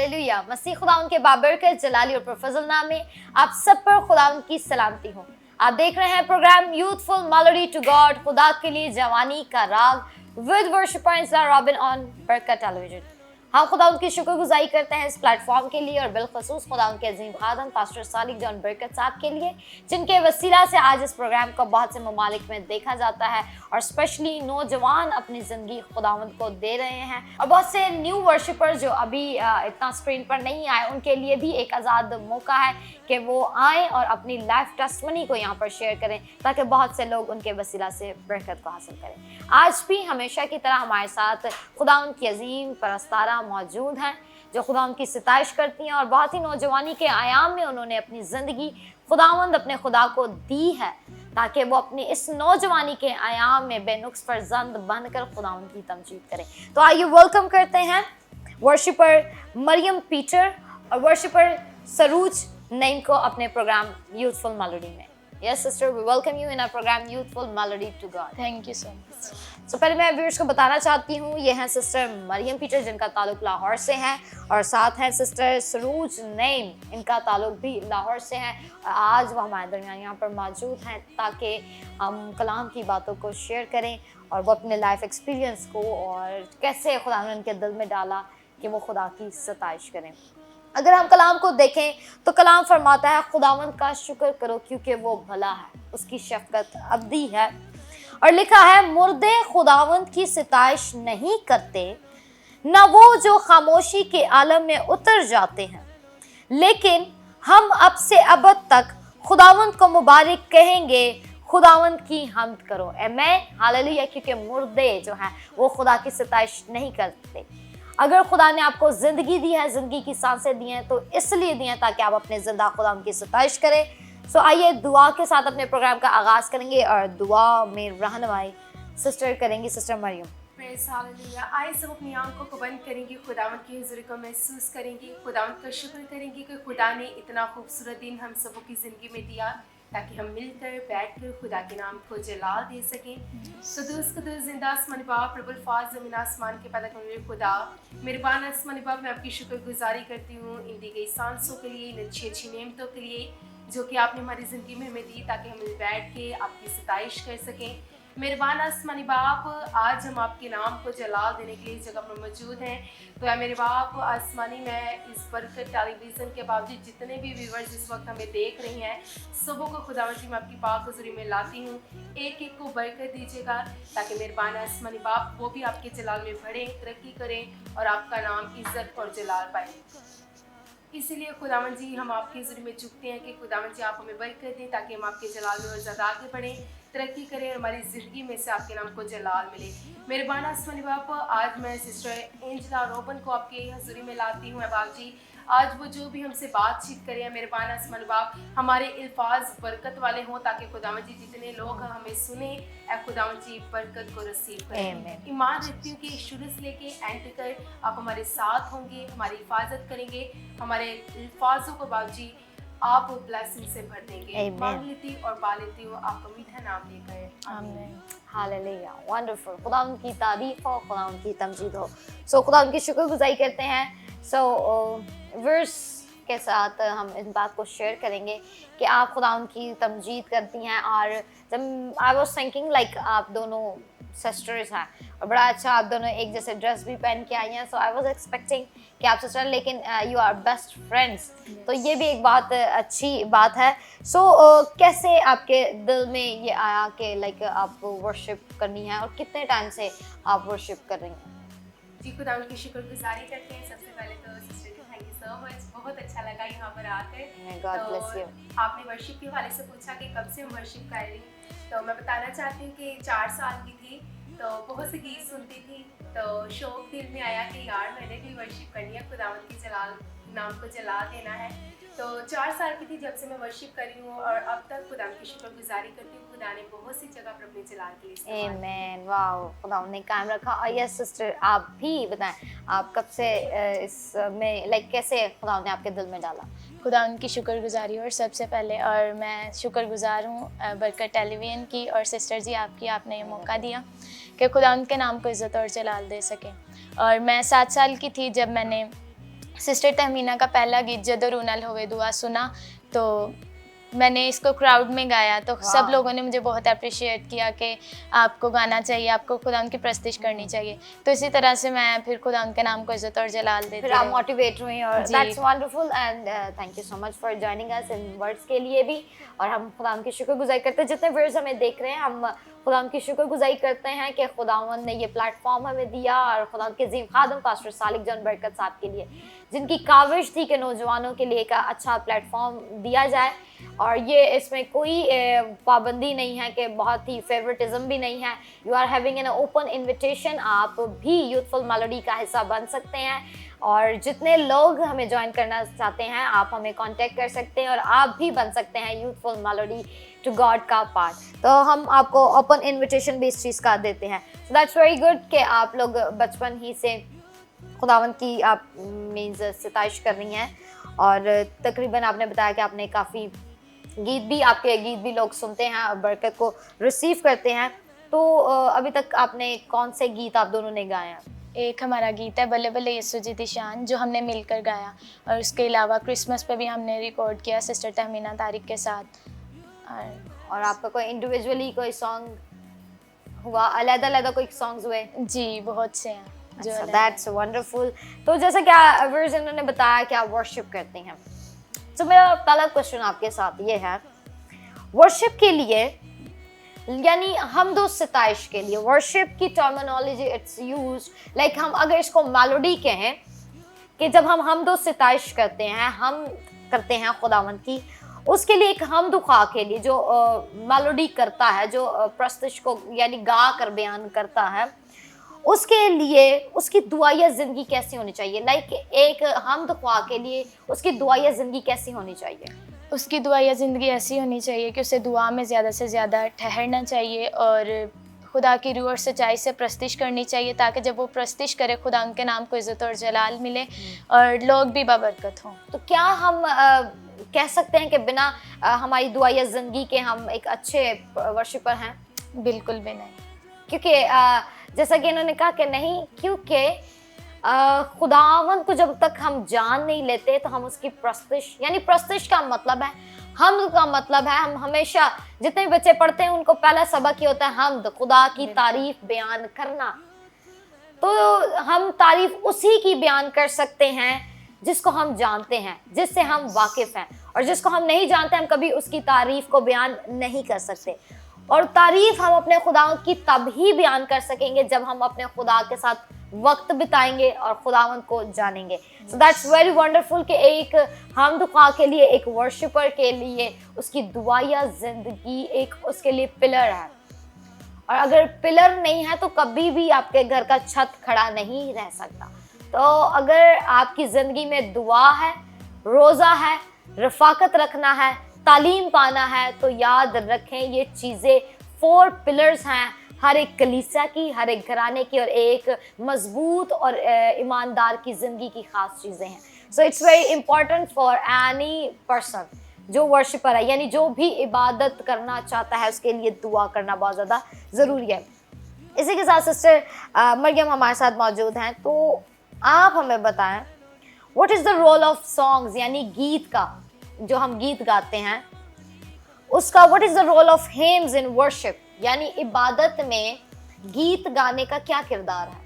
Hallelujah. मसीह खुदाउन के बाबरकत जलाली और परफजल नाम में आप सब पर खुदाउन की सलामती हो। आप देख रहे हैं program youthful melody to God, खुदा के लिए जवानी का राग with worshipper Robin on Barkat television. हम खुदा की शुक्रगुजारी करते हैं इस प्लेटफॉर्म के लिए और बिलखसूस खुदा के अजीम खादम पास्टर सालिक जॉन बरकत साहब के लिए, जिनके वसीला से आज इस प्रोग्राम को बहुत से ममालिक में देखा जाता है और स्पेशली नौजवान अपनी ज़िंदगी खुदावंद को दे रहे हैं। और बहुत से न्यू वर्शिपर जो अभी इतना स्क्रीन पर नहीं आए, उनके लिए भी एक आज़ाद मौका है कि वो आएँ और अपनी लाइफ टेस्टमनी को यहाँ पर शेयर करें, ताकि बहुत से लोग उनके वसीला से बरकत को हासिल करें। आज भी हमेशा की तरह हमारे साथ खुदावंद की अजीम परस्तारा मौजूद हैं, जो खुदावंद की सिताइश करती हैं और बहुत ही नौजवानी के आयाम में उन्होंने अपनी ज़िंदगी खुदावंद अपने खुदा को दी है, ताकि वो अपनी इस नौजवानी के आयाम में बेनुक्स फर्जंद बनकर खुदावंद की तमजीद करें। तो आइए वेलकम करते हैं वर्शिपर मरियम पीटर और वर्शिपर सरूज नईम को अपने प्रोग्राम यूथफुल मेलोडी में। Yes, sister, we welcome you in our program Youthful Melody to God. Thank you so much. So पहले मैं व्यूअर्स को बताना चाहती हूँ, ये हैं सिस्टर मरियम पीटर, जिनका ताल्लुक लाहौर से है, और साथ हैं सिस्टर सरूज नईम, इनका ताल्लुक भी लाहौर से है। आज वो हमारे दरमियान यहाँ पर मौजूद हैं ताकि हम कलाम की बातों को शेयर करें और वो अपने लाइफ एक्सपीरियंस को और कैसे खुदा ने उनके दिल में डाला कि वो खुदा की सताइश करें। अगर हम कलाम को देखें तो कलाम फरमाता है, खुदावंद का शुक्र करो क्योंकि वो भला है, उसकी शफकत अबदी है। और लिखा है, मुर्दे खुदावंद की सिताइश नहीं करते, न वो जो खामोशी के आलम में उतर जाते हैं, लेकिन हम अब से अबद तक खुदावंद को मुबारक कहेंगे, खुदावंद की हम्द करो। आमीन, हालेलुया। क्योंकि मुर्दे जो हैं वो खुदा की सिताइश नहीं करते। अगर खुदा ने आपको ज़िंदगी दी है, ज़िंदगी की सांसें दी हैं, तो इसलिए दी हैं ताकि आप अपने ज़िंदा खुदा की सताइश करें। सो आइए दुआ के साथ अपने प्रोग्राम का आगाज़ करेंगे और दुआ में रहनुमाई सिस्टर करेंगी, सिस्टर मरियम। Praise hallelujah. आइए सब अपनी आंखों को बंद करेंगे, खुदावंद की हुज़ूरी को महसूस करेंगे, खुदावंद का शुक्र करेंगे कि खुदा ने इतना खूबसूरत दिन हम सबों की ज़िंदगी में दिया ताकि हम मिलकर बैठकर खुदा के नाम को जलाल दे सकें। कदूस कदूस जिंदा आसमानी बाप, प्रबल फाज ज़मीन आसमान के पैदा करने वाले खुदा, मेहरबान आसमानी बाप, मैं आपकी शुक्रगुजारी करती हूँ इन दी गई सांसों के लिए, इन अच्छी अच्छी नेमतों के लिए जो कि आपने हमारी ज़िंदगी में हमें दी ताकि हम बैठ के आपकी सताइश कर सकें। मेहरबान आसमानी बाप, आज हम आपके नाम को जलाल देने के लिए इस जगह पर मौजूद हैं। तो मेरे बाप आसमानी, मैं इस बरकत टेलीविज़न के बावजूद जितने भी व्यूवर्स इस वक्त हमें देख रही हैं, सबों को खुदावंद जी मैं आपकी पाक हुज़ूरी में लाती हूँ। एक एक को बरकत दीजिएगा ताकि मेहरबान आसमानी बाप वो भी आपके जलाल में बढ़ें, तरक्की करें और आपका नाम इज़्ज़त और जलाल पाए। इसीलिए खुदावंद जी हम आपके ज़रिए में झुकते हैं कि खुदावंद जी आप हमें बरकत दें ताकि हम आपके जलाल में और ज़्यादा आगे बढ़ें, तरक्की करें और हमारी ज़िंदगी में से आपके नाम को जलाल मिले। मेहरबान आसमानी बाप, आज मैं सिस्टर एंजला रोबन को आपके हज़ूरी में लाती हूँ। बाप जी, आज वो जो भी हमसे बातचीत करें, मेहरबान आसमानी बाप, हमारे अल्फाज बरकत वाले हों ताकि खुदावंद जी जितने लोग हमें सुने, खुदावंद जी बरकत को रिसीव करें। ईमान रखती हूँ कि शुरू से लेके एंड तक आप हमारे साथ होंगे, हमारी हिफाजत करेंगे, हमारे अल्फाजों को बाप जी आप ब्लेसिंग से भर देंगे। मांग लेती और पा लेती हूँ आपका मीठा नाम लेकर, आमीन। Hallelujah, wonderful. खुदा उनकी तारीफ हो, खुदा उनकी तमजीद हो। सो खुदा उनकी शुक्रगुजारी करते हैं। सो वर्स के साथ हम इस बात को शेयर करेंगे कि आप खुदा उनकी तमजीद करती हैं। और जब आई वाज थिंकिंग लाइक आप दोनों सिस्टर्स हैं और बड़ा अच्छा आप दोनों एक जैसे ड्रेस भी पहन के आई हैं। सो आई वाज एक्सपेक्टिंग कि आप सिस्टर, लेकिन यू आर बेस्ट फ्रेंड्स, तो ये भी एक बात अच्छी बात है। सो कैसे आपके दिल में ये आया कि लाइक आप वर्शिप करनी है और कितने टाइम से आप वर्शिप कर रही हैं? जी, खुदा उनकी शुक्रगुजारी करते हैं। सबसे पहले तो sister ji thank you so much, बहुत अच्छा लगा यहाँ पर आकर। God bless you. आपने वर्शिप के हवाले से पूछा कि कब से हम वर्शिप कर रही, तो मैं बताना चाहती हूँ कि 4 साल की थी तो बहुत से गीत सुनती थी, तो शौक दिल में आया कि यार मैंने भी वर्शिप करनी है, खुदावंद की जलाल नाम को जला देना है। तो 4 साल की थी जब से मैं वर्शिप कर रही हूँ और अब तक खुदा की शुक्रगुजारी करती हूँ। खुदा ने बहुत सी जगह पर अपने जलाल के लिए आमीन, वाओ, खुदा ने कायम रखा। और यस सिस्टर, आप भी बताएं आप कब से इसमें लाइक कैसे खुदा ने आपके दिल में डाला? खुदा उनकी शुक्रगुजारी और सबसे पहले, और मैं शुक्रगुजार हूँ बरकत टेलीविज़न की और सिस्टर जी आपकी, आपने ये मौका दिया कि खुदा उनके नाम को इज़्ज़त और जलाल दे सकें। और मैं 7 साल की थी जब मैंने सिस्टर तहमीना का पहला गीत जदो रूनल होवे दुआ सुना, तो मैंने इसको क्राउड में गाया, तो सब लोगों ने मुझे बहुत अप्रिशिएट किया कि आपको गाना चाहिए, आपको खुदा उनकी प्रस्तिश करनी चाहिए। तो इसी तरह से मैं फिर खुदा उनके नाम को इज्जत और जलाल देती फिर आप रही। मोटिवेट हुई और जी। That's wonderful and thank you so much for joining us in words के लिए भी। और हम खुदा की शुक्रगुजारी करते हैं, जितने व्यूअर्स हमें देख रहे हैं हम खुदा की शुक्रगुजारी करते हैं कि खुदावंद ने ये प्लेटफॉर्म हमें दिया, और खुदा के अजीम खादम पास्टर सालिक जॉन बरकत साहब के लिए, जिनकी काविश थी कि नौजवानों के लिए एक अच्छा प्लेटफॉर्म दिया जाए। और ये इसमें कोई पाबंदी नहीं है कि बहुत ही फेवरेटिज्म भी नहीं है। You are having an open invitation, आप भी यूथफुल मेलोडी का हिस्सा बन सकते हैं। और जितने लोग हमें ज्वाइन करना चाहते हैं आप हमें कांटेक्ट कर सकते हैं और आप भी बन सकते हैं यूथफुल मेलोडी टू गॉड का पार्ट। तो हम आपको ओपन इन्विटेशन भी इस चीज़ का देते हैं। सो दैट्स वेरी गुड कि आप लोग बचपन ही से खुदावंद की आप मीन्स सिताइश कर रही हैं। और तकरीबन आपने बताया कि आपने काफ़ी गीत भी, आपके गीत भी लोग सुनते हैं और बरकत को रिसीव करते हैं। तो अभी तक आपने कौन से गीत आप दोनों ने गाए हैं? एक हमारा गीत है बल्ले बल्ले यीशु जी दी शान, जो हमने मिलकर गाया, और उसके अलावा क्रिसमस पे भी हमने रिकॉर्ड किया सिस्टर तहमीना तारिक के साथ। और आपका कोई इंडिविजुअली कोई सॉन्ग हुआ, अलग-अलग कोई सॉन्ग्स हुए? जी, बहुत से हैं जो अलग हैं। That's wonderful. तो जैसा कि व्यूअर्स इन्होंने बताया कि आप वर्शिप करते हैं, तो मेरा पहला क्वेश्चन आपके साथ ये है, वर्शिप के लिए यानी हमदो सिताइश के लिए वर्शिप की टर्मिनोलॉजी इट्स यूज लाइक, हम अगर इसको मेलोडी कहें कि जब हम हमदो सिताइश करते हैं, हम करते हैं खुदावंद की, उसके लिए एक हमद ख़्वा के लिए जो मेलोडी करता है, जो प्रस्तुश को यानी गा कर बयान करता है, उसके लिए उसकी दुआया ज़िंदगी कैसी होनी चाहिए? लाइक एक हमद ख़्वा के लिए उसकी दुआया ज़िंदगी कैसी होनी चाहिए? उसकी दुआ या ज़िंदगी ऐसी होनी चाहिए कि उसे दुआ में ज़्यादा से ज़्यादा ठहरना चाहिए और खुदा की रूह और सच्चाई से प्रस्तिश करनी चाहिए, ताकि जब वो प्रस्तिश करे खुदा उनके नाम को इज़्ज़त और जलाल मिले और लोग भी बाबरकत हों। तो क्या हम कह सकते हैं कि बिना हमारी दुआ या ज़िंदगी के हम एक अच्छे वर्शिपर हैं? बिल्कुल भी नहीं, क्योंकि जैसा कि इन्होंने कहा कि नहीं, क्योंकि खुदावंद को जब तक हम जान नहीं लेते तो हम उसकी प्रस्तिश, यानी प्रस्तिश का मतलब है हमद का मतलब है, हम हमेशा जितने भी बच्चे पढ़ते हैं उनको पहला सबक ये होता है हमद, खुदा की तारीफ बयान करना। तो हम तारीफ उसी की बयान कर सकते हैं जिसको हम जानते हैं, जिससे हम वाकिफ़ हैं, और जिसको हम नहीं जानते हम कभी उसकी तारीफ को बयान नहीं कर सकते। और तारीफ हम अपने खुदा की तब ही बयान कर सकेंगे जब हम अपने खुदा के साथ वक्त बिताएंगे और खुदावंद को जानेंगे। सो दैट्स वेरी वंडरफुल कि एक हमद ख़्वा के लिए, एक वर्शिपर के लिए उसकी दुआ या ज़िंदगी एक उसके लिए पिलर है। और अगर पिलर नहीं है तो कभी भी आपके घर का छत खड़ा नहीं रह सकता। तो अगर आपकी ज़िंदगी में दुआ है, रोज़ा है, रफ़ाकत रखना है, तालीम पाना है, तो याद रखें ये चीज़ें 4 पिलर्स हैं हर एक कलीसिया की, हर एक घराने की, और एक मजबूत और ईमानदार की ज़िंदगी की ख़ास चीज़ें हैं। So it's very important for any person जो वर्शिपर है, यानी जो भी इबादत करना चाहता है, उसके लिए दुआ करना बहुत ज़्यादा ज़रूरी है। इसी के साथ सिस्टर मरियम हमारे साथ मौजूद हैं, तो आप हमें बताएं what is the role of songs, यानी गीत का, जो हम गीत गाते हैं उसका, what is the role of hymns in worship, यानी इबादत में गीत गाने का क्या किरदार है?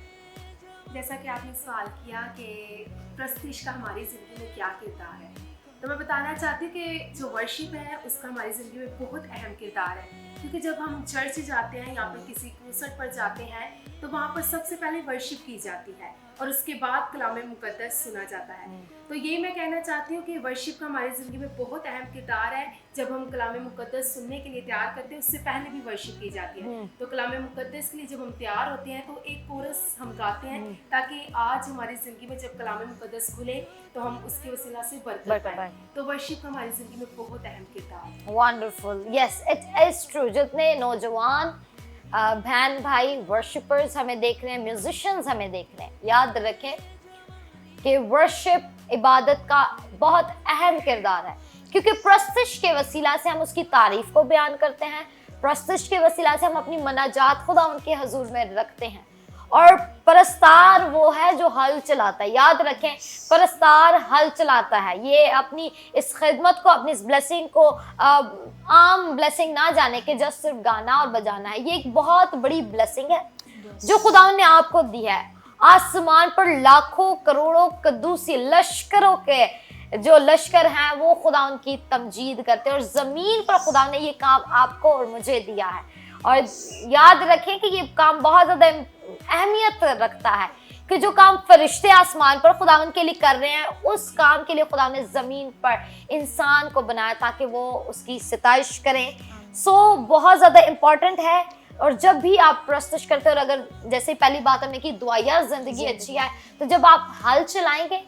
जैसा कि आपने सवाल किया कि प्रस्तिश का हमारी ज़िंदगी में क्या किरदार है, तो मैं बताना चाहती हूँ कि जो वर्शिप है उसका हमारी ज़िंदगी में बहुत अहम किरदार है। क्योंकि जब हम चर्च जाते हैं या फिर किसी कंसर्ट पर जाते हैं तो वहाँ पर सबसे पहले वर्शिप की जाती है और उसके बाद कलाम मुक़द्दस सुना जाता है। तो ये मैं कहना चाहती हूँ कि वर्शिप का हमारी ज़िंदगी में बहुत अहम किरदार है। जब हम कलाम मुक़द्दस सुनने के लिए तैयार करते हैं उससे पहले भी वर्शिप की जाती है। तो कलाम मुक़द्दस के लिए जब हम तैयार होते हैं तो एक कोरस हम गाते हैं ताकि आज हमारी ज़िंदगी में जब कलाम मुक़द्दस खुले तो हम उसके वसीला से बरकत पाएं। तो वर्शिप हमारी ज़िंदगी में बहुत अहम किरदार है। Wonderful, yes it is true. जितने नौजवान बहन भाई वर्शिपर्स हमें देख रहे हैं, म्यूजिशियंस हमें देख रहे हैं, याद रखें कि वर्शिप इबादत का बहुत अहम किरदार है, क्योंकि प्रस्तिश के वसीला से हम उसकी तारीफ को बयान करते हैं, प्रस्तिश के वसीला से हम अपनी मनाजात खुदा उनके हजूर में रखते हैं। और परस्तार वो है जो हल चलाता है। याद रखें, परस्तार हल चलाता है। ये अपनी इस खिदमत को, अपनी इस ब्लेसिंग को आम ब्लेसिंग ना जाने के जस्ट सिर्फ गाना और बजाना है। ये एक बहुत बड़ी ब्लेसिंग है जो खुदा ने आपको दी है। आसमान पर लाखों करोड़ों कद्दूसी लश्करों के जो लश्कर हैं वो खुदा उनकी तमजीद करते हैं, और ज़मीन पर खुदा ने ये काम आपको और मुझे दिया है। और याद रखें कि ये काम बहुत ज़्यादा अहमियत रखता है कि जो काम फरिश्ते आसमान पर खुदा उनके लिए कर रहे हैं, उस काम के लिए खुदा ने ज़मीन पर इंसान को बनाया ताकि वो उसकी सिताइश करें। सो बहुत ज़्यादा इम्पॉर्टेंट है। और जब भी आप प्रस्तुत करते हो, और अगर जैसे पहली बात हमने की दुआ यार जिंदगी अच्छी है, तो जब आप हल चलाएंगे,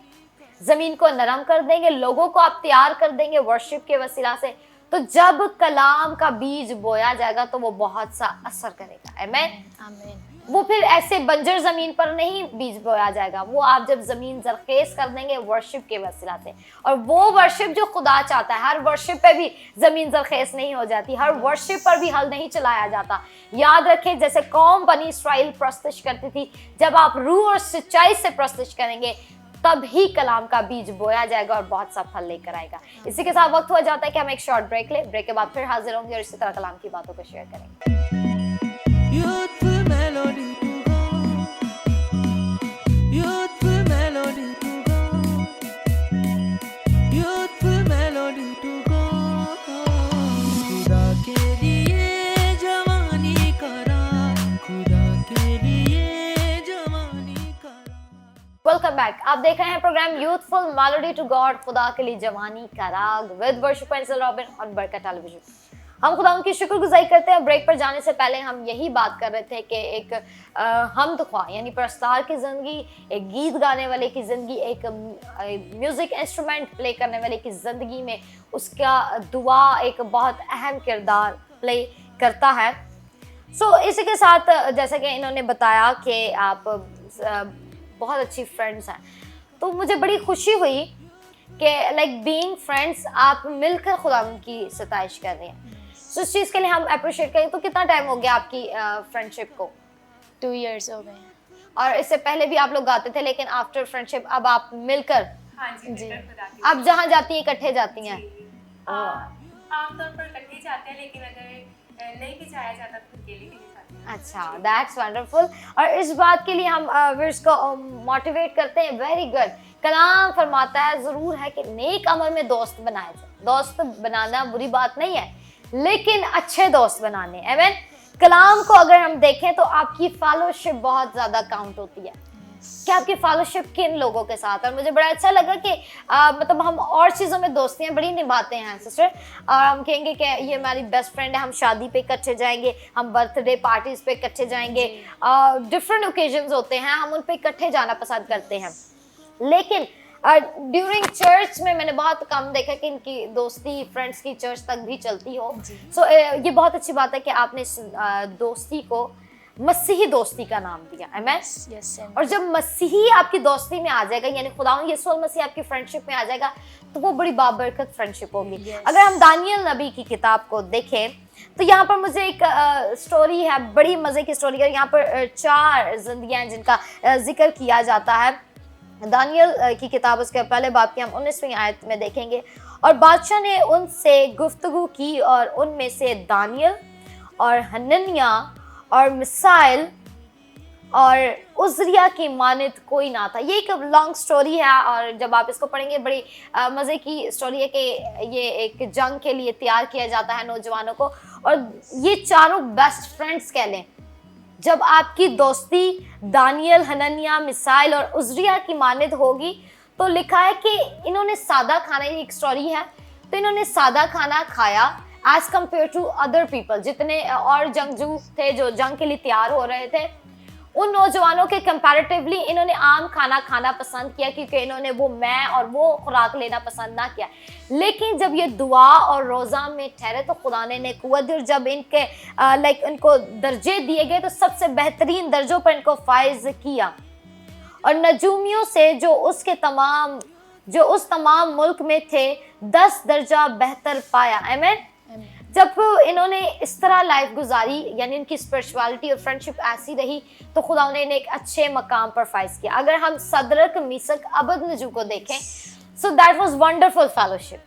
ज़मीन को नरम कर देंगे, लोगों को आप तैयार कर देंगे वर्शिप के वसीला से, तो जब कलाम का बीज बोया जाएगा तो वो बहुत सा असर करेगा। आमीन आमीन। वो फिर ऐसे बंजर जमीन पर नहीं बीज बोया जाएगा, वो आप जब जमीन जरखेज कर देंगे वर्शिप के वसीला से। और वो वर्शिप जो खुदा चाहता है, हर वर्शिप पे भी जमीन जरखेज नहीं हो जाती, हर वर्शिप पर भी हल नहीं चलाया जाता। याद रखें, जैसे कौम बनी इस्राइल प्रस्तुत करती थी, जब आप रूह और सच्चाई से प्रस्तुत करेंगे तब ही कलाम का बीज बोया जाएगा और बहुत सा फल लेकर आएगा। इसी के साथ वक्त हो जाता है कि हम एक शॉर्ट ब्रेक लें। ब्रेक के बाद फिर हाजिर होंगे और इसी तरह कलाम की बातों को शेयर करेंगे। Youthful melody to go, youthful melody to go, youthful melody to go. खुदा के लिए जवानी करा, खुदा के लिए जवानी करा। Welcome back. आप देख रहे हैं program youthful melody to God, खुदा के लिए जवानी का राग विद वर्शिप एंजल रॉबिन और बरकत टेलीविजन। हम खुदा उनकी शुक्रगुजारी करते हैं। ब्रेक पर जाने से पहले हम यही बात कर रहे थे कि एक हमद ख्वाह यानी प्रस्तार की ज़िंदगी, एक गीत गाने वाले की ज़िंदगी, एक म्यूज़िक इंस्ट्रूमेंट प्ले करने वाले की ज़िंदगी में उसका दुआ एक बहुत अहम किरदार प्ले करता है। सो इसी के साथ जैसा कि इन्होंने बताया कि आप बहुत अच्छी फ्रेंड्स हैं, तो मुझे बड़ी खुशी हुई कि लाइक बीइंग फ्रेंड्स आप मिलकर खुदा उनकी सताइश कर रहे हैं। तो इस चीज़ के लिए हम अप्रिशिएट करें। तो कितना टाइम हो गया आपकी फ्रेंडशिप को? 2 years हो गए हैं। और इससे पहले भी आप लोग गाते थे, लेकिन आफ्टर फ्रेंडशिप अब आप मिलकर हाँ जी, जी। मिलकर खुदा की आप जहाँ जाती हैं इकट्ठे जाती हैं? आमतौर पर इकट्ठे जाते हैं, लेकिन अगर नहीं भी जाया जाता तो अकेले भी नहीं जाते हैं। अच्छा, दैट्स वंडरफुल। और इस बात के लिए हम व्यूअर्स को मोटिवेट करते हैं। Very good. कलाम फरमाता है, ज़रूर है कि नेक अमल में दोस्त बनाया जाए। दोस्त बनाना बुरी बात नहीं है, लेकिन अच्छे दोस्त बनाने। आमीन। कलाम को अगर हम देखें तो आपकी फेलोशिप बहुत ज़्यादा काउंट होती है कि आपकी फेलोशिप किन लोगों के साथ। और मुझे बड़ा अच्छा लगा कि मतलब हम और चीज़ों में दोस्तियाँ बड़ी निभाते हैं सिस्टर, और हम कहेंगे कि ये हमारी बेस्ट फ्रेंड है, हम शादी पे इकट्ठे जाएंगे, हम बर्थडे पार्टीज़ पे इकट्ठे जाएंगे, डिफरेंट ओकेजन्स होते हैं, हम उन पे इकट्ठे जाना पसंद करते हैं। लेकिन ड्यूरिंग चर्च में मैंने बहुत कम देखा कि इनकी दोस्ती फ्रेंड्स की चर्च तक भी चलती हो। सो ये बहुत अच्छी बात है कि आपने इस दोस्ती को मसीही दोस्ती का नाम दिया। आमीन। यस। और जब मसीही आपकी दोस्ती में आ जाएगा, यानी खुदावंद यीशु मसीह आपकी फ्रेंडशिप में आ जाएगा, तो वो बड़ी बाबरकत फ्रेंडशिप होगी। अगर हम दानियल नबी की किताब को देखें तो यहाँ पर मुझे एक स्टोरी है, बड़ी मज़े की स्टोरी है। यहाँ पर 4 जिंदगियाँ हैं जिनका जिक्र किया जाता है। दानियल की किताब उसके पहले बाब की हम 19वीं आयत में देखेंगे। और बादशाह ने उनसे गुफ्तगू की, और उनमें से दानियल और हनन्या और मिसाइल और उजरिया की मानित कोई ना था। ये एक लॉन्ग स्टोरी है, और जब आप इसको पढ़ेंगे बड़ी मज़े की स्टोरी है कि ये एक जंग के लिए तैयार किया जाता है नौजवानों को, और ये चारों बेस्ट फ्रेंड्स कह लें। जब आपकी दोस्ती दानियल, हनन्या, मिसाइल और उजरिया की मानित होगी, तो लिखा है कि इन्होंने सादा खाना, एक स्टोरी है, तो इन्होंने सादा खाना खाया as compared to other people. जितने और जंगजू थे जो जंग के लिए तैयार हो रहे थे, उन नौजवानों के कंपैरेटिवली इन्होंने आम खाना खाना पसंद किया, क्योंकि इन्होंने वो मैं और वो खुराक लेना पसंद ना किया। लेकिन जब ये दुआ और रोज़ा में ठहरे तो खुदा ने कुव्वत दी, और जब इनके इनको दर्जे दिए गए तो सबसे बेहतरीन दर्जों पर इनको फाइज किया, और नजूमियों से जो उस तमाम मुल्क में थे 10 दर्जा बेहतर पाया। आमीन। जब इन्होंने इस तरह लाइफ गुजारी, यानी इनकी स्पिरिचुअलिटी और फ्रेंडशिप ऐसी रही, तो खुदा ने इन्हें एक अच्छे मकाम पर फाइज किया। अगर हम सदरक, मीसक, अबदनजू को देखें, so that was wonderful fellowship.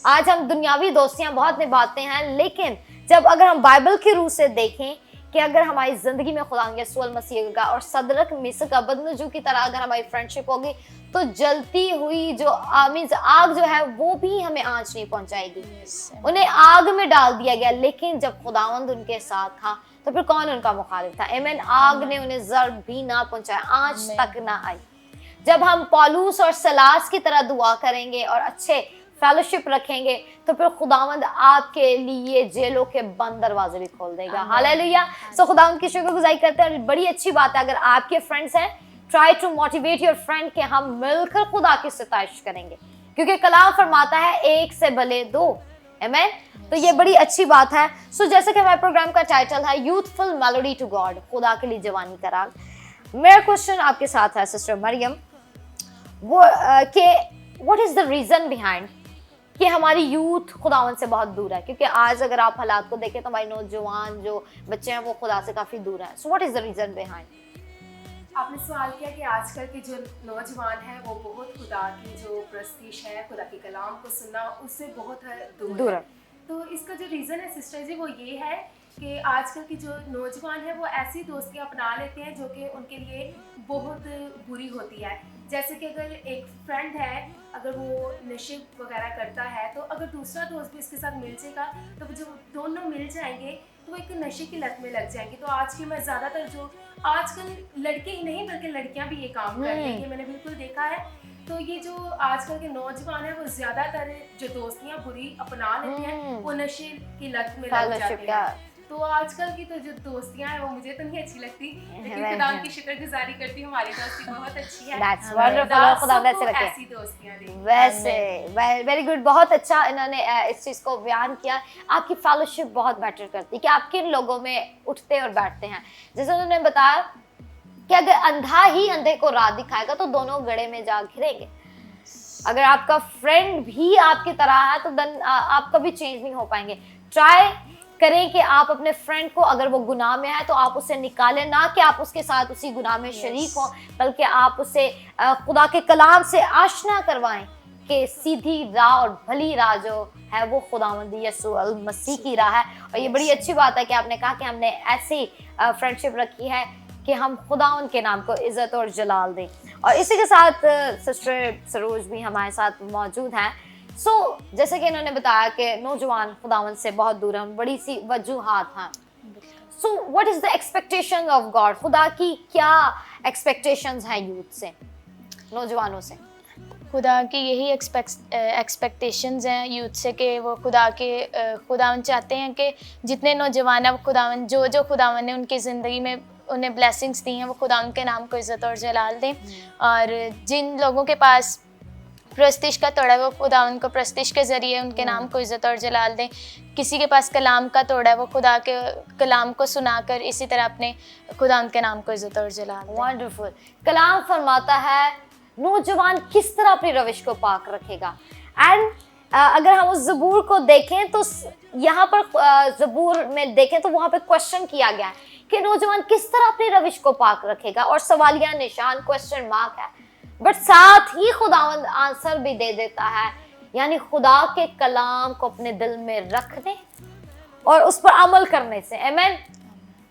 आज हम दुनियावी दोस्तियां बहुत निभाते हैं, लेकिन जब अगर हम बाइबल के रूह से देखें कि अगर हमारी ज़िंदगी में खुदा यीशु मसीह का और सदरक, मीसक, अबदनजू की तरह अगर हमारी फ्रेंडशिप होगी, तो जलती हुई जो आग जो है वो भी हमें आंच नहीं पहुंचाएगी। उन्हें आग में डाल दिया गया, लेकिन जब खुदावंद उनके साथ था तो फिर कौन उनका मुखालिफ था? आमीन। आग ने उन्हें ज़र्र भी ना पहुंचाया, आंच तक ना आई। जब हम पौलुस और सलास की तरह दुआ करेंगे और अच्छे फेलोशिप रखेंगे, तो फिर खुदावंद आपके लिए जेलों के बंद दरवाजे भी खोल देगा। हालेलुया। सो खुदावंद की शुक्रगुजारी करते हैं। और बड़ी अच्छी बात है, अगर आपके फ्रेंड्स हैं, try to motivate your friend कि हम मिलकर खुदा की सताइश करेंगे, क्योंकि कलाम फरमाता है एक से भले दो। आमीन। तो ये बड़ी अच्छी बात है। सो जैसे कि हमारे प्रोग्राम का टाइटल है यूथफुल मेलोडी टू गॉड, खुदा के लिए जवानी का राग। मेरा क्वेश्चन आपके साथ है सिस्टर मरियम, वो कि what is the reason behind कि हमारी यूथ खुदावन से बहुत दूर है? क्योंकि आज अगर आप हालात को देखें तो हमारे नौजवान जो बच्चे हैं वो खुदा से काफी दूर हैं। So what is the reason behind? आपने सवाल किया कि आजकल के जो नौजवान हैं वो बहुत खुदा की जो प्रस्तिश है, खुदा के कलाम को सुनना, उससे बहुत दूर है। तो इसका जो रीज़न है सिस्टर जी वो ये है कि आजकल की जो नौजवान है वो ऐसी दोस्तियां अपना लेते हैं जो कि उनके लिए बहुत बुरी होती है। जैसे कि अगर एक फ्रेंड है, अगर वो नशे वगैरह करता है, तो अगर दूसरा दोस्त भी इसके साथ मिल जाएगा तो जब दोनों मिल जाएंगे तो वो एक नशे की लत में लग जाएंगे। तो आज की मैं ज़्यादातर जो आजकल लड़के ही नहीं बल्कि लड़कियां भी ये काम कर रही हैं, मैंने बिल्कुल देखा है। तो ये जो आजकल के नौजवान हैं वो ज़्यादातर जो दोस्तियां बुरी अपना लेते हैं वो नशे की लत में लग जाते हैं। तो आजकल की तो जो दोस्तियां हैं वो मुझे तो नहीं अच्छी लगती, लेकिन खुदा की शुक्रगुजारी करती हूँ, हमारी दोस्ती बहुत अच्छी है। That's wonderful। खुदा वैसे रखे ऐसी दोस्तियां दें। वैसे वेरी गुड, बहुत अच्छा इन्होंने इस चीज़ को बयान किया। आपकी फेलोशिप बहुत मैटर करती है कि आप किन लोगों में उठते और बैठते हैं। जैसे उन्होंने बताया कि अगर अंधा ही अंधे को राह दिखाएगा तो दोनों गड्ढे में जा घिरेंगे। अगर आपका फ्रेंड भी आपकी तरह है तो देन आप कभी चेंज नहीं हो पाएंगे। ट्राई करें कि आप अपने फ्रेंड को, अगर वो गुनाह में है तो आप उसे निकालें, ना कि आप उसके साथ उसी गुनाह में शरीक हो, बल्कि आप उसे खुदा के कलाम से आशना करवाएं कि सीधी राह और भली राह जो है वो खुदावंद यीशु मसीह की राह है। और ये बड़ी अच्छी बात है कि आपने कहा कि हमने ऐसी फ्रेंडशिप रखी है कि हम खुदा उनके नाम को इज़्ज़त और जलाल दें। और इसी के साथ सिस्टर सरोज भी हमारे साथ मौजूद हैं। सो जैसे कि इन्होंने बताया कि नौजवान खुदावन से बहुत दूर हैं, बड़ी सी वजूहात हैं। So what is the expectation of God? खुदा की क्या एक्सपेक्टेशंस हैं यूथ से, नौजवानों से? खुदा की यही एक्सपेक्टेशंस हैं यूथ से कि वो खुदावन चाहते हैं कि जितने नौजवान हैं वो खुदावन जो खुदावन ने उनकी ज़िंदगी में उन्हें ब्लेसिंग्स दी हैं वो खुदावन के नाम को इज़्ज़त और जलाल दें। और जिन लोगों के पास प्रस्तिश का तोड़ा है वो खुदावन को प्रस्तिश के ज़रिए उनके नाम को इज़्ज़त और जलाल दें। किसी के पास कलाम का तोड़ा है वो खुदा के कलाम को सुनाकर इसी तरह अपने खुदावन के नाम को इज़्ज़त और जलाल दें। वंडरफुल। कलाम फरमाता है नौजवान किस तरह अपनी रविश को पाक रखेगा। एंड अगर हम उस ज़बूर को देखें तो यहाँ पर ज़बूर में देखें तो वहाँ पे क्वेश्चन किया गया है कि नौजवान किस तरह अपनी रविश को पाक रखेगा, और सवालिया निशान, क्वेश्चन मार्क है। बट साथ ही खुदावंद आंसर भी दे देता है, यानी खुदा के कलाम को अपने दिल में रखने और उस पर अमल करने से। आमीन।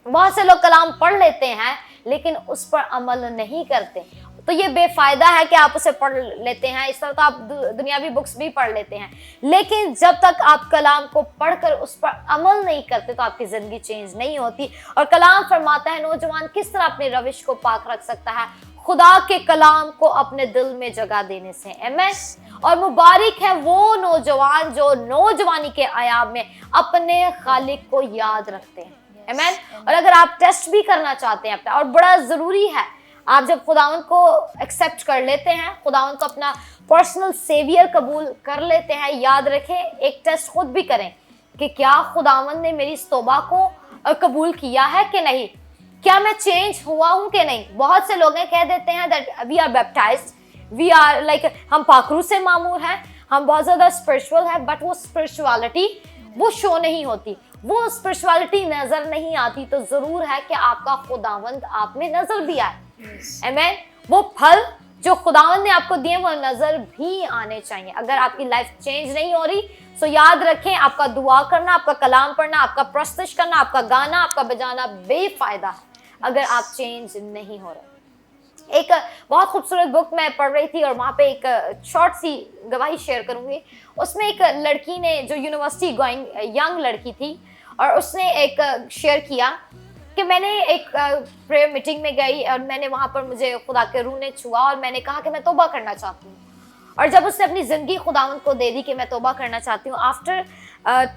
बहुत से लोग कलाम पढ़ लेते हैं लेकिन उस पर अमल नहीं करते, तो ये बेफायदा है कि आप उसे पढ़ लेते हैं। इस तरह तो आप दुनियावी बुक्स भी पढ़ लेते हैं, लेकिन जब तक आप कलाम को पढ़कर उस पर अमल नहीं करते तो आपकी ज़िंदगी चेंज नहीं होती। और कलाम फरमाता है नौजवान किस तरह अपनी रविश को पाक रख सकता है, खुदा के कलाम को अपने दिल में जगह देने से। आमीन। और मुबारक है वो नौजवान जो नौजवानी के आयाम में अपने खालिक को याद रखते हैं। आमीन। और अगर आप टेस्ट भी करना चाहते हैं अपना, और बड़ा ज़रूरी है, आप जब खुदावन को एक्सेप्ट कर लेते हैं, खुदावन को अपना पर्सनल सेवियर कबूल कर लेते हैं, याद रखें एक टेस्ट खुद भी करें कि क्या खुदावन ने मेरी इस तौबा को कबूल किया है कि नहीं, क्या मैं चेंज हुआ हूँ कि नहीं। बहुत से लोग कह देते हैं that we are baptised, we are like हम पाखरू से मामूर हैं, हम बहुत ज़्यादा स्पिरिचुअल हैं, बट वो स्पिरिचुअलिटी वो शो नहीं होती, वो स्पिरिचुअलिटी नजर नहीं आती, तो जरूर है कि आपका खुदावंद आप में नजर भी आए। आमीन। वो फल जो खुदावंद ने आपको दिए वो नजर भी आने चाहिए। अगर आपकी लाइफ चेंज नहीं हो रही तो याद रखें, आपका दुआ करना, आपका कलाम पढ़ना, आपका प्रस्तुत करना, आपका गाना, आपका बजाना बेफायदा है अगर आप चेंज नहीं हो रहे। एक बहुत खूबसूरत बुक मैं पढ़ रही थी और वहाँ पे एक शॉर्ट सी गवाही शेयर करूँगी। उसमें एक लड़की ने, जो यूनिवर्सिटी गोइंग यंग लड़की थी, और उसने एक शेयर किया कि मैंने एक प्रेयर मीटिंग में गई और मैंने वहाँ पर, मुझे खुदा के रूह ने छुआ और मैंने कहा कि मैं तौबा करना चाहती हूँ। और जब उसने अपनी ज़िंदगी खुदावंद को दे दी कि मैं तौबा करना चाहती हूँ, आफ्टर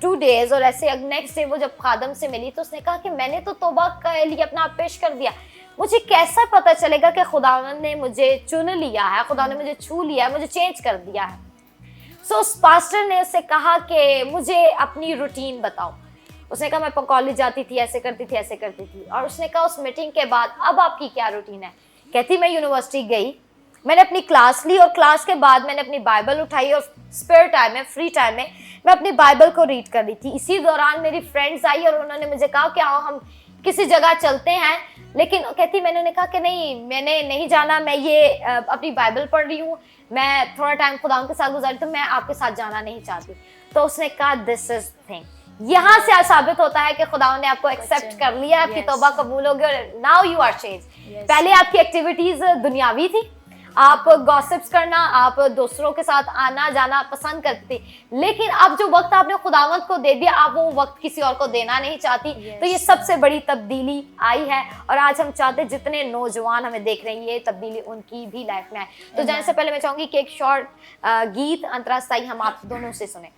2 days, और ऐसे नेक्स्ट डे वो जब खादम से मिली तो उसने कहा कि मैंने तो तौबा के लिए अपना आप पेश कर दिया, मुझे कैसा पता चलेगा कि खुदावंद ने मुझे चुन लिया है, खुदा ने मुझे छू लिया है, मुझे चेंज कर दिया है। सो उस पास्टर ने उससे कहा कि मुझे अपनी रूटीन बताओ। उसने कहा मैं कॉलेज जाती थी, ऐसे करती थी, ऐसे करती थी। और उसने कहा उस मीटिंग के बाद अब आपकी क्या रूटीन है? कहती मैं यूनिवर्सिटी गई, मैंने अपनी क्लास ली और क्लास के बाद मैंने अपनी बाइबल उठाई और स्पेयर टाइम में, फ्री टाइम में मैं अपनी बाइबल को रीड कर रही थी। इसी दौरान मेरी फ्रेंड्स आई और उन्होंने मुझे कहा कि आओ हम किसी जगह चलते हैं, लेकिन कहती मैंने कहा कि नहीं, मैंने नहीं जाना, मैं ये अपनी बाइबल पढ़ रही हूँ, मैं थोड़ा टाइम खुदा के साथ गुजारी, तो मैं आपके साथ जाना नहीं चाहती। तो उसने कहा दिस इज थिंग, यहाँ से साबित होता है कि खुदा ने आपको एक्सेप्ट कर लिया, आपकी तौबा कबूल हो गई और नाउ यू आर चेंज। पहले आपकी एक्टिविटीज दुनियावी थी, आप गॉसिप्स करना, आप दूसरों के साथ आना जाना पसंद करती थी, लेकिन अब जो वक्त आपने खुदावंद को दे दिया, आप वो वक्त किसी और को देना नहीं चाहती। तो ये सबसे बड़ी तब्दीली आई है और आज हम चाहते हैं जितने नौजवान हमें देख रहे हैं ये तब्दीली उनकी भी लाइफ में आए। तो जाने से पहले मैं चाहूंगी कि एक शॉर्ट गीत अंतरास्थाई हम आप दोनों से सुने।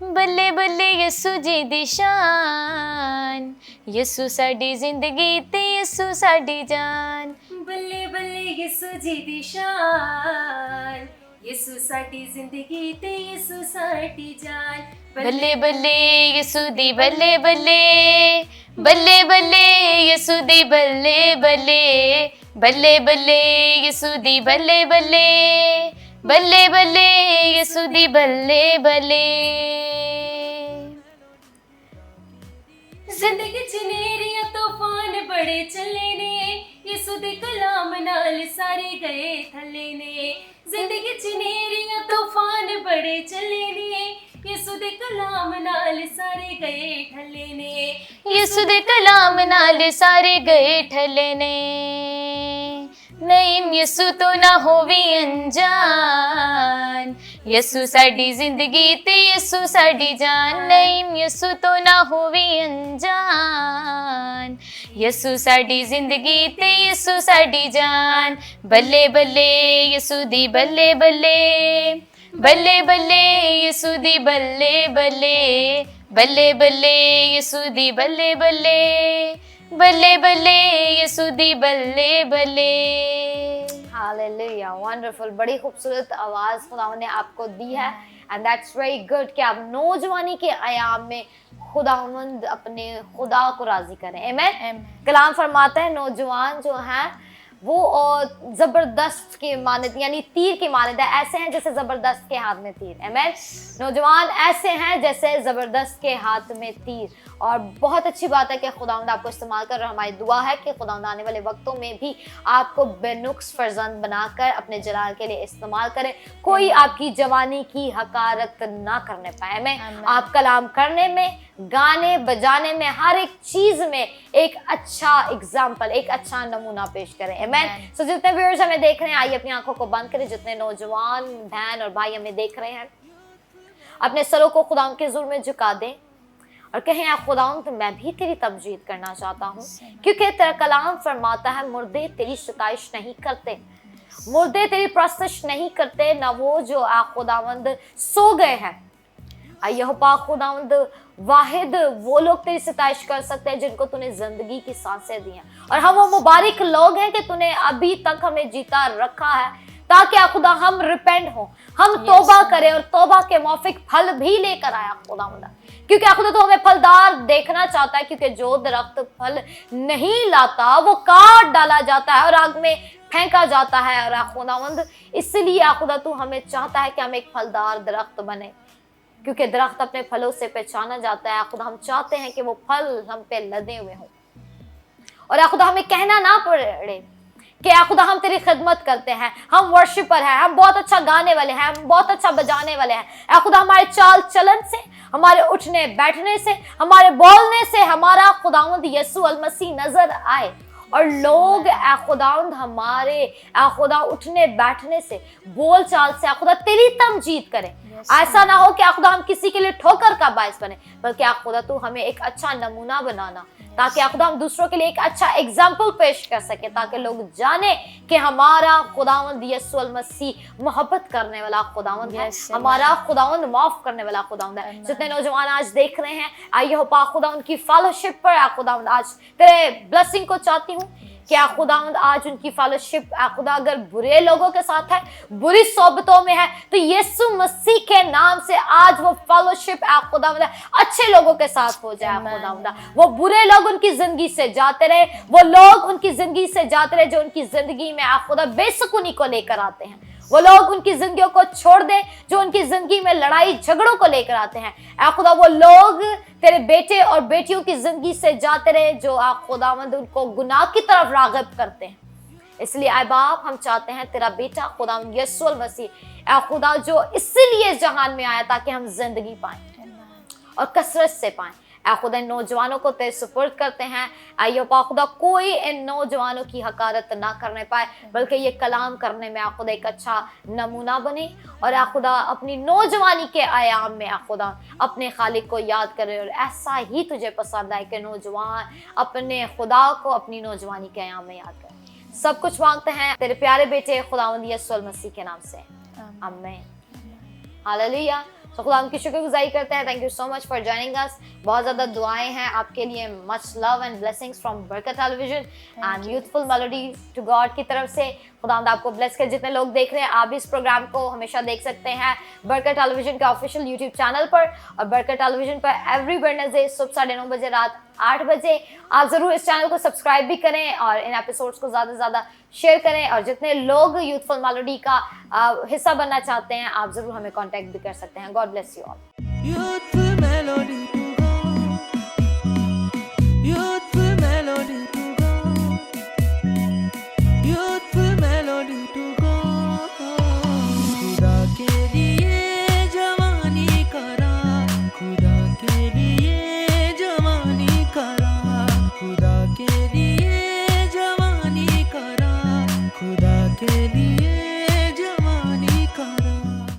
बल्ले बल्ले यसू जी दी शान, यसू साडी जिंदगी ते यसू साडी जान। बल्ले बल्ले यसू जी दी शान, यसू साडी जिंदगी ते यसू साडी जान। बल्ले बल्ले यसू दी बल्ले बल्ले, बल्ले बल्ले यसू दी बल्ले बल्ले, बल्ले बल्ले यसू दी बल्ले बल्ले, बल्ले बल्ले यसू दी बल्ले बल्ले। जिंदगी च नेरिया तूफान बड़े चले ने, यसू दे कलाम नाल सारे गए थले ने। जिंदगी च नेरिया तूफान बड़े चले ने, यसू दे कलाम नाल सारे गए ठले ने। यसू दे कलाम नाल सारे गए ठले ने। नहीं यसू तो ना होवी अनजान, यसू साडी जिंदगी ते यसू साडी जान। नहीं यसू तो ना होवी अनजान, यसू साडी जिंदगी ते यसू साडी जान। बल्ले बल्ले यसू दी बल्ले बल्ले, बल्ले बल्ले यसू दी बल्ले बल्ले, बल्ले बल्ले यसू दी बल्ले बल्ले, बल्ले बल्ले यसू दी बल्ले बल्ले। Hallelujah, wonderful. बड़ी खूबसूरत आवाज़ खुदावंद ने आपको दी है एंड दैट्स वेरी गुड कि आप नौजवानी के आयाम में खुदावंद अपने खुदा को राजी करें। आमीन। कलाम फरमाता है नौजवान जो हैं वो जबरदस्त की मानद, यानी तीर की मानद है, ऐसे हैं जैसे जबरदस्त के हाथ में तीर। आमीन। नौजवान ऐसे हैं जैसे जबरदस्त के हाथ में तीर। और बहुत अच्छी बात है कि खुदावंद आपको इस्तेमाल कर रहा है। हमारी दुआ है कि खुदावंद आने वाले वक्तों में भी आपको बेनुक्स फर्जंद बनाकर अपने जलाल के लिए इस्तेमाल करे, कोई आपकी जवानी की हकारत ना करने पाए। मैं आप कलाम करने में, गाने बजाने में, हर एक चीज में एक अच्छा एग्जाम्पल, एक अच्छा नमूना पेश करें। आमीन। सो जितने व्यूअर्स हमें देख रहे हैं, आइए अपनी आंखों को बंद करें। जितने नौजवान बहन और भाई हमें देख रहे हैं, अपने सरों को खुदावंद के हुजूर में झुका दें और कहें या खुदावंद तो मैं भी तेरी तमजीद करना चाहता हूँ, क्योंकि तेरा कलाम फरमाता है मुर्दे तेरी शिकायत नहीं करते, मुर्दे तेरी प्रस्तुत नहीं करते, ना वो जो आ खुदावंद सो गए हैं। यह पाक खुदावंद वाहिद वो लोग तेरी सिताइश कर सकते हैं जिनको तूने जिंदगी की सांसें दी हैं, और हम वो मुबारक लोग हैं कि तूने अभी तक हमें जीता रखा है ताकि खुदा हम रिपेंट हो, हम तौबा करें और तौबा के मौफिक फल भी लेकर आया खुदावंद, क्योंकि खुदा तो हमें फलदार देखना चाहता है, क्योंकि जो दरख्त फल नहीं लाता वो काट डाला जाता है और आग में फेंका जाता है। और खुदावंद इसलिए खुदा तू हमें चाहता है कि हम एक फलदार दरख्त बने, क्योंकि दरख्त अपने फलों से पहचाना जाता है। खुदा हम चाहते हैं कि वो फल हम पे लदे हुए हों और खुदा हमें कहना ना पड़े कि खुदा हम तेरी खिदमत करते हैं, हम वर्शिपर हैं, हम बहुत अच्छा गाने वाले हैं, हम बहुत अच्छा बजाने वाले हैं। खुदा हमारे चाल चलन से, हमारे उठने बैठने से, हमारे बोलने से हमारा खुदावंद यीशु अल मसीह नजर आए और लोग खुदावंद हमारे खुदा उठने बैठने से, बोल चाल से खुदा तेरी तमजीद करें। ऐसा ना हो कि खुदा हम किसी के लिए ठोकर का बायस बने, बल्कि खुदा तू हमें एक अच्छा नमूना बनाना, ताकि खुदा हम दूसरों के लिए एक अच्छा एग्जाम्पल पेश कर सके, ताकि लोग जाने कि हमारा खुदावंद यीशु अल मसीह मोहब्बत करने वाला खुदावंद है, हमारा खुदावंद माफ करने वाला खुदावंद है। जितने नौजवान आज देख रहे हैं, आइए हो पा खुदा उनकी फेलोशिप पर खुदावंद आज तेरे ब्लेसिंग को चाहती हूँ कि खुदावंद आज उनकी फेलोशिप खुदा अगर बुरे लोगों के साथ है, बुरी सोबतों में है, तो यीशु मसीह के नाम से आज वो फेलोशिप खुदावंद अच्छे लोगों के साथ हो जाए। खुदावंद वो बुरे लोग उनकी जिंदगी से जाते रहे, वो लोग उनकी जिंदगी से जाते रहे जो उनकी जिंदगी में खुदा बेसुकूनी को लेकर आते हैं, वो लोग उनकी जिंदगियों को छोड़ दे जो उनकी जिंदगी में लड़ाई झगड़ों को लेकर आते हैं। खुदा वो लोग तेरे बेटे और बेटियों की जिंदगी से जाते रहे जो खुदावंद उनको गुनाह की तरफ राग़िब करते हैं। इसलिए आए बाप हम चाहते हैं तेरा बेटा खुदावंद यीशु अल मसीह खुदा जो इसीलिए जहान में आया ताकि हम जिंदगी पाएं और कसरत से पाएं। खुदा इन नौजवानों को तेरे सुपुर्द करते हैं। आइयो पा खुदा कोई इन नौजवानों की हकारत ना करने पाए, बल्कि ये कलाम करने में खुदा एक अच्छा नमूना बने और खुदा अपनी नौजवानी के आयाम में खुदा अपने खालिक को याद करे और ऐसा ही तुझे पसंद आए कि नौजवान अपने खुदा को अपनी नौजवानी के आयाम में याद करे। सब कुछ मांगते हैं तेरे प्यारे बेटे खुदावंद यीशु अल मसीह के नाम से, आमीन, हालेलुया। तो खुदा की शुक्रगुजारी करते हैं। Thank you so much for joining us. बहुत ज़्यादा दुआएं हैं आपके लिए। Much love and blessings from Barkat television and youthful melody to God की तरफ से। खुदा आपको ब्लेस कर। जितने लोग देख रहे हैं आप भी इस प्रोग्राम को हमेशा देख सकते हैं बरकत टेलीविजन के ऑफिशियल यूट्यूब चैनल पर और बरकत टेलीविजन पर एवरी वेडनेसडे सुबह 9:30 बजे रात 8 बजे। आप ज़रूर इस चैनल को सब्सक्राइब भी करें और इन एपिसोड्स को ज़्यादा से ज़्यादा शेयर करें। और जितने लोग यूथफुल मेलोडी का हिस्सा बनना चाहते हैं आप ज़रूर हमें कॉन्टैक्ट भी कर सकते हैं। God bless you all. Youthful melody to go. Youthful melody to go. Youthful melody to go. खुदा के लिए जवानी करा, खुदा के लिए जवानी करा, खुदा के लिए जवानी करा, खुदा के लिए